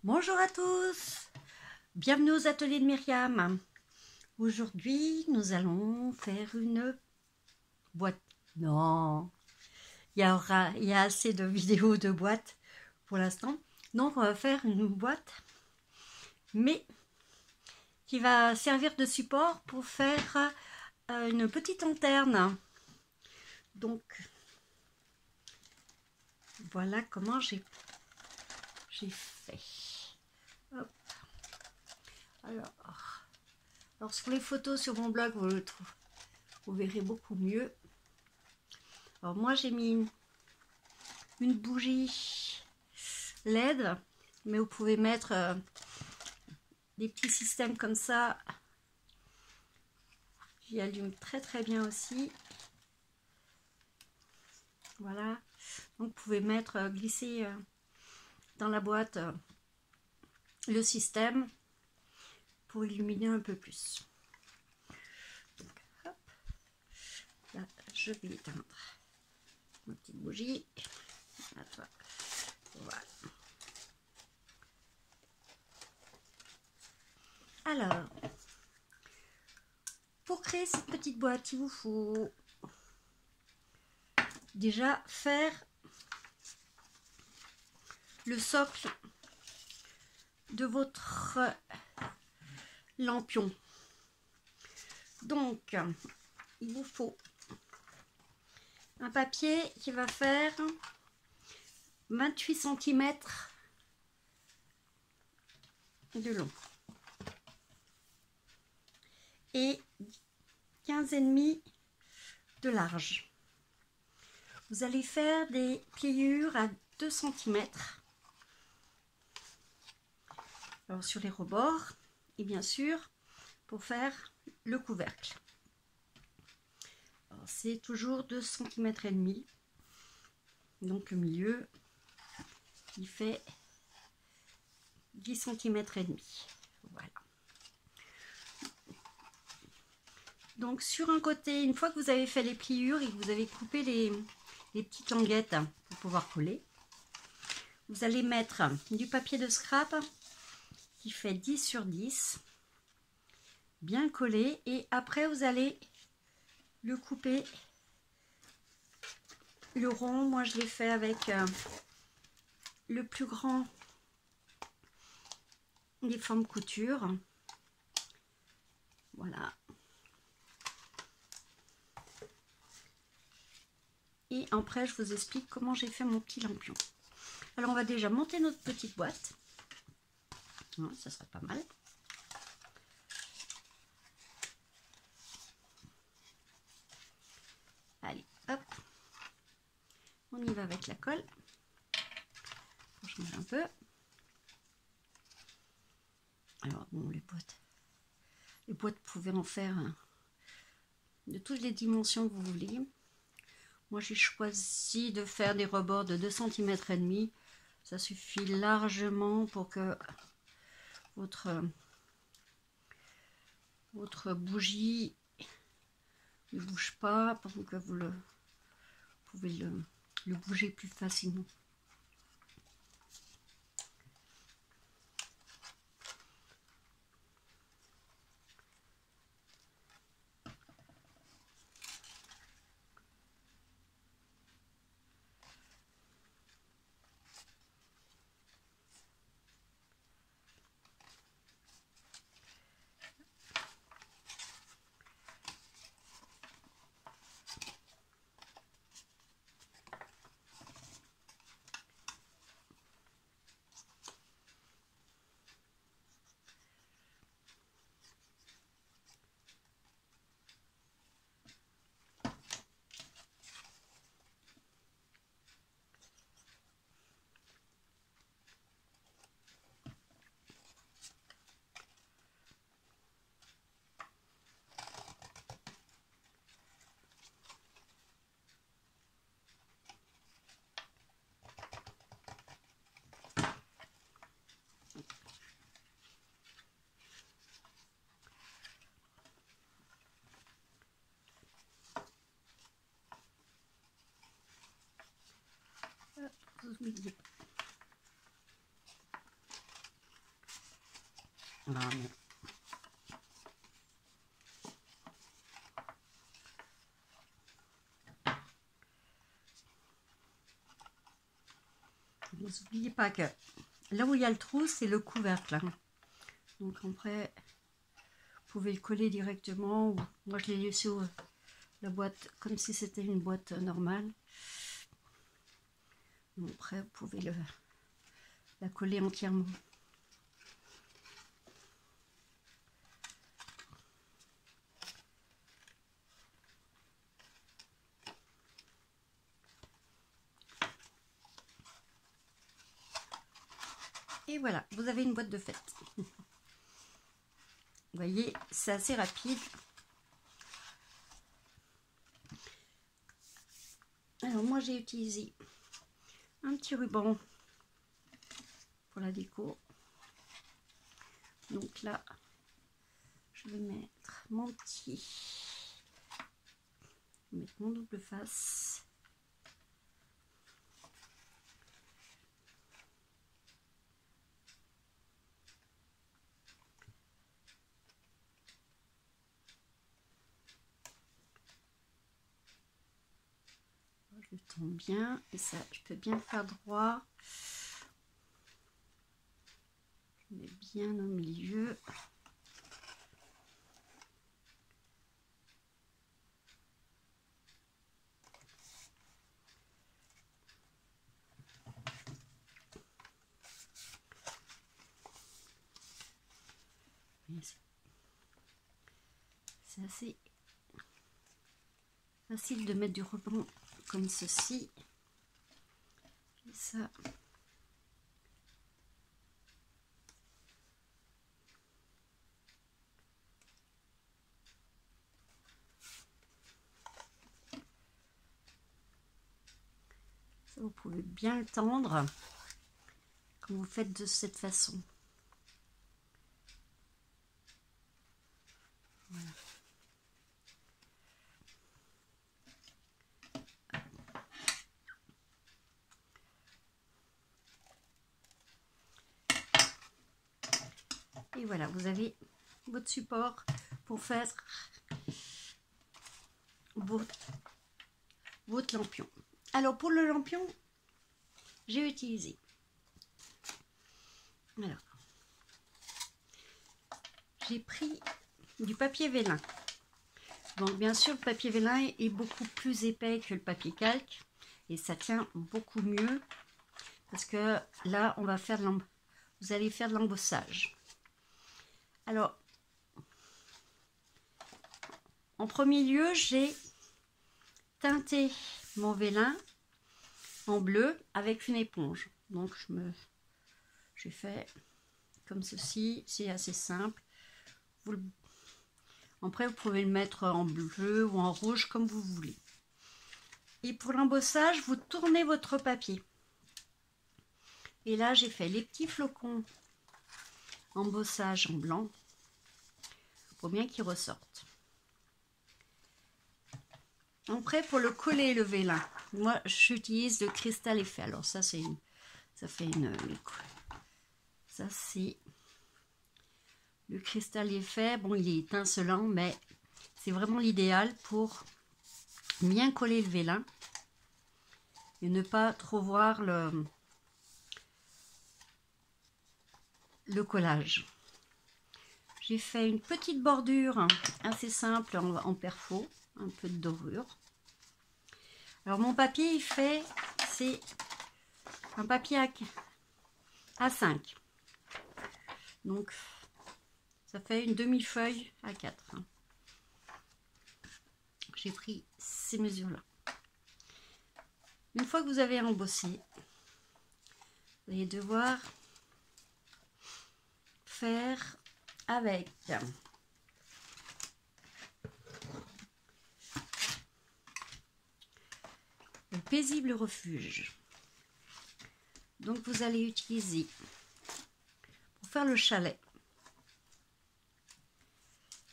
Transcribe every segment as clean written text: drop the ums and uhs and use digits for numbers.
Bonjour à tous, bienvenue aux ateliers de Myriam. Aujourd'hui, nous allons faire une boîte. Non, il y a assez de vidéos de boîtes pour l'instant. Donc, on va faire une boîte, mais qui va servir de support pour faire une petite lanterne. Donc, voilà comment j'ai fait. Hop. Alors, sur les photos sur mon blog, vous verrez beaucoup mieux. Alors moi j'ai mis une bougie LED, mais vous pouvez mettre des petits systèmes comme ça qui allument très très bien aussi. Voilà, donc vous pouvez mettre, glisser dans la boîte le système pour illuminer un peu plus. Donc, hop, là je vais éteindre ma petite bougie. À toi. Voilà. Alors, pour créer cette petite boîte, il vous faut déjà faire le socle de votre lampion. Donc, il vous faut un papier qui va faire 28 cm de long et 15,5 de large. Vous allez faire des pliures à 2 cm alors sur les rebords et bien sûr pour faire le couvercle. C'est toujours 2 cm et demi, donc le milieu il fait 10 cm et demi. Voilà. Donc sur un côté, une fois que vous avez fait les pliures et que vous avez coupé les petites languettes pour pouvoir coller, vous allez mettre du papier de scrap qui fait 10 sur 10, bien collé, et après vous allez le couper le rond. Moi je l'ai fait avec le plus grand des formes couture. Voilà. Et après je vous explique comment j'ai fait mon petit lampion. Alors on va déjà monter notre petite boîte. Ça serait pas mal. Allez, hop. On y va avec la colle. Pour changer un peu. Alors bon, les boîtes, vous pouvez en faire de toutes les dimensions que vous voulez. Moi j'ai choisi de faire des rebords de 2 cm et demi. Ça suffit largement pour que votre bougie ne bouge pas, pour que vous pouvez le bouger plus facilement. Voilà. N'oubliez pas que là où il y a le trou, c'est le couvercle. Hein. Donc après, vous pouvez le coller directement. Ou moi, je l'ai laissé sur la boîte comme si c'était une boîte normale. Donc après, vous pouvez la coller entièrement. Et voilà, vous avez une boîte de fête. Vous voyez, c'est assez rapide. Alors moi, j'ai utilisé un petit ruban pour la déco. Donc là, je vais mettre mon double face. Je le tends bien et ça, je peux bien faire droit. Je mets bien au milieu. C'est assez facile de mettre du ruban comme ceci. Et ça. Ça, vous pouvez bien le tendre quand vous faites de cette façon. Voilà. Et voilà, vous avez votre support pour faire votre lampion. Alors pour le lampion, j'ai utilisé. Alors, j'ai pris du papier vélin. Donc bien sûr, le papier vélin est beaucoup plus épais que le papier calque et ça tient beaucoup mieux parce que là, on va faire vous allez faire de l'embossage. Alors, en premier lieu, j'ai teinté mon vélin en bleu avec une éponge. Donc, j'ai fait comme ceci. C'est assez simple. Après, vous pouvez le mettre en bleu ou en rouge comme vous voulez. Et pour l'embossage, vous tournez votre papier. Et là, j'ai fait les petits flocons embossage en blanc pour bien qu'ils ressortent. Après, pour le coller le vélin, moi j'utilise le cristal effet. Alors ça c'est le cristal effet. Bon, il est étincelant, mais c'est vraiment l'idéal pour bien coller le vélin et ne pas trop voir le collage. J'ai fait une petite bordure assez simple en perfo, un peu de dorure. Alors mon papier, c'est un papier A5. Donc ça fait une demi-feuille A4. J'ai pris ces mesures-là. Une fois que vous avez embossé, vous allez devoir faire avec le paisible refuge. Donc vous allez utiliser pour faire le chalet.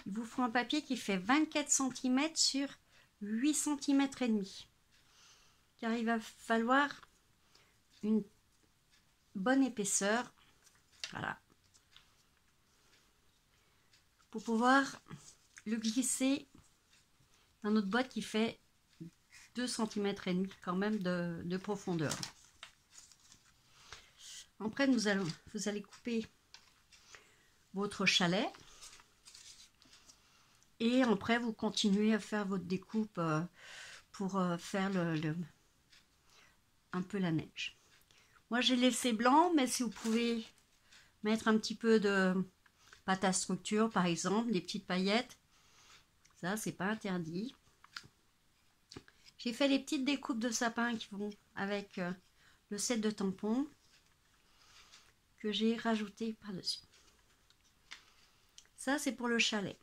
Il vous faut un papier qui fait 24 cm sur 8 cm et demi. Car il va falloir une bonne épaisseur. Voilà. pour pouvoir le glisser dans notre boîte qui fait 2,5 cm quand même de profondeur. Après, vous allez couper votre chalet et après vous continuez à faire votre découpe pour faire un peu la neige. Moi j'ai laissé blanc, mais si vous pouvez mettre un petit peu de pâte à structure par exemple, des petites paillettes, ça c'est pas interdit. J'ai fait les petites découpes de sapin qui vont avec le set de tampons que j'ai rajouté par-dessus. Ça, c'est pour le chalet.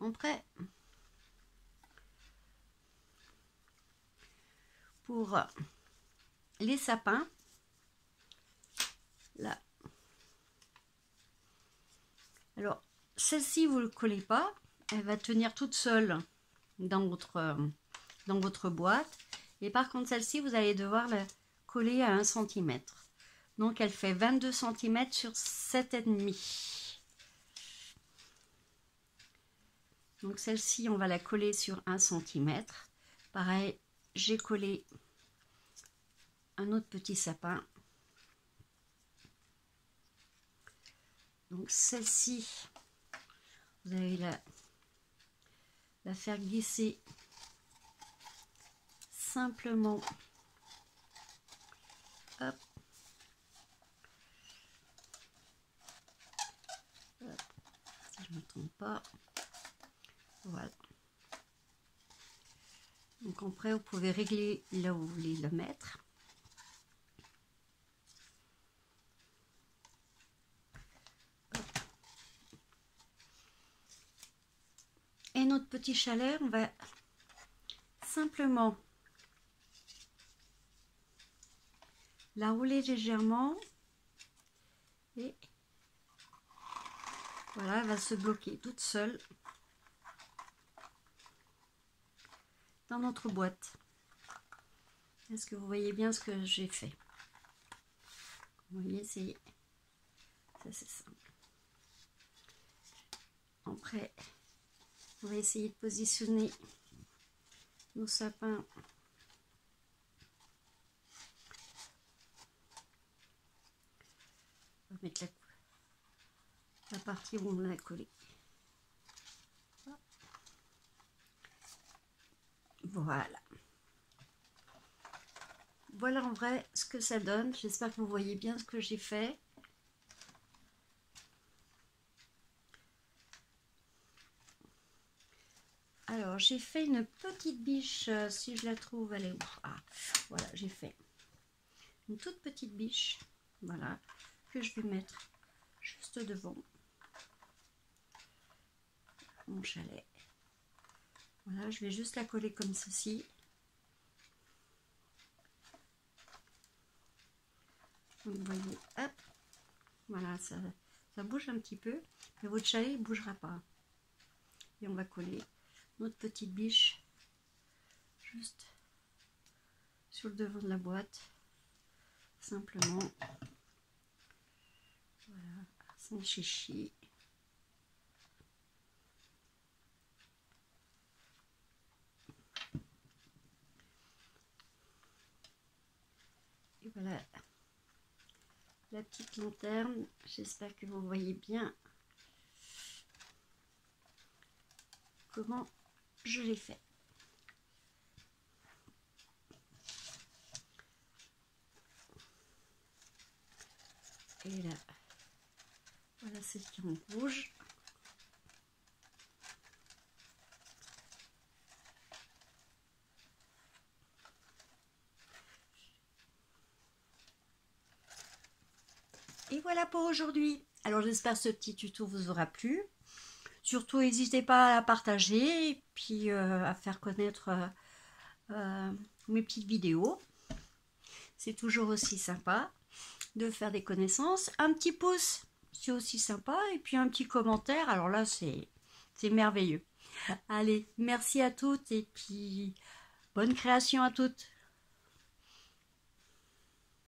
Après, pour les sapins, là. Alors, celle-ci, vous ne le collez pas. Elle va tenir toute seule dans votre boîte. Et par contre, celle-ci, vous allez devoir la coller à 1 cm. Donc, elle fait 22 cm sur 7,5. Donc, celle-ci, on va la coller sur 1 cm. Pareil, j'ai collé un autre petit sapin. Donc, celle-ci, vous allez la faire glisser simplement. Hop. Hop. Si je ne me trompe pas. Voilà. Donc après, vous pouvez régler là où vous voulez le mettre. Hop. Et notre petit chalet, on va simplement la rouler légèrement et voilà, elle va se bloquer toute seule dans notre boîte. Est-ce que vous voyez bien ce que j'ai fait? Vous voyez, c'est simple. Après, on va essayer de positionner nos sapins. On va mettre la partie où on l'a collé. Voilà. Voilà en vrai ce que ça donne. J'espère que vous voyez bien ce que j'ai fait. Alors, j'ai fait une petite biche, si je la trouve, elle est où? Ah, voilà, j'ai fait une toute petite biche, voilà, que je vais mettre juste devant mon chalet. Voilà, je vais juste la coller comme ceci. Donc, vous voyez, hop, voilà, ça bouge un petit peu, mais votre chalet ne bougera pas. Et on va coller notre petite biche juste sur le devant de la boîte, simplement, voilà, sans chichi. Et voilà la petite lanterne. J'espère que vous voyez bien comment je l'ai fait. Et là, voilà celle qui est en rouge. Et voilà pour aujourd'hui. Alors j'espère que ce petit tuto vous aura plu. Surtout n'hésitez pas à la partager et puis à faire connaître mes petites vidéos. C'est toujours aussi sympa de faire des connaissances. Un petit pouce, c'est aussi sympa. Et puis un petit commentaire, alors là c'est merveilleux. Allez, merci à toutes et puis bonne création à toutes.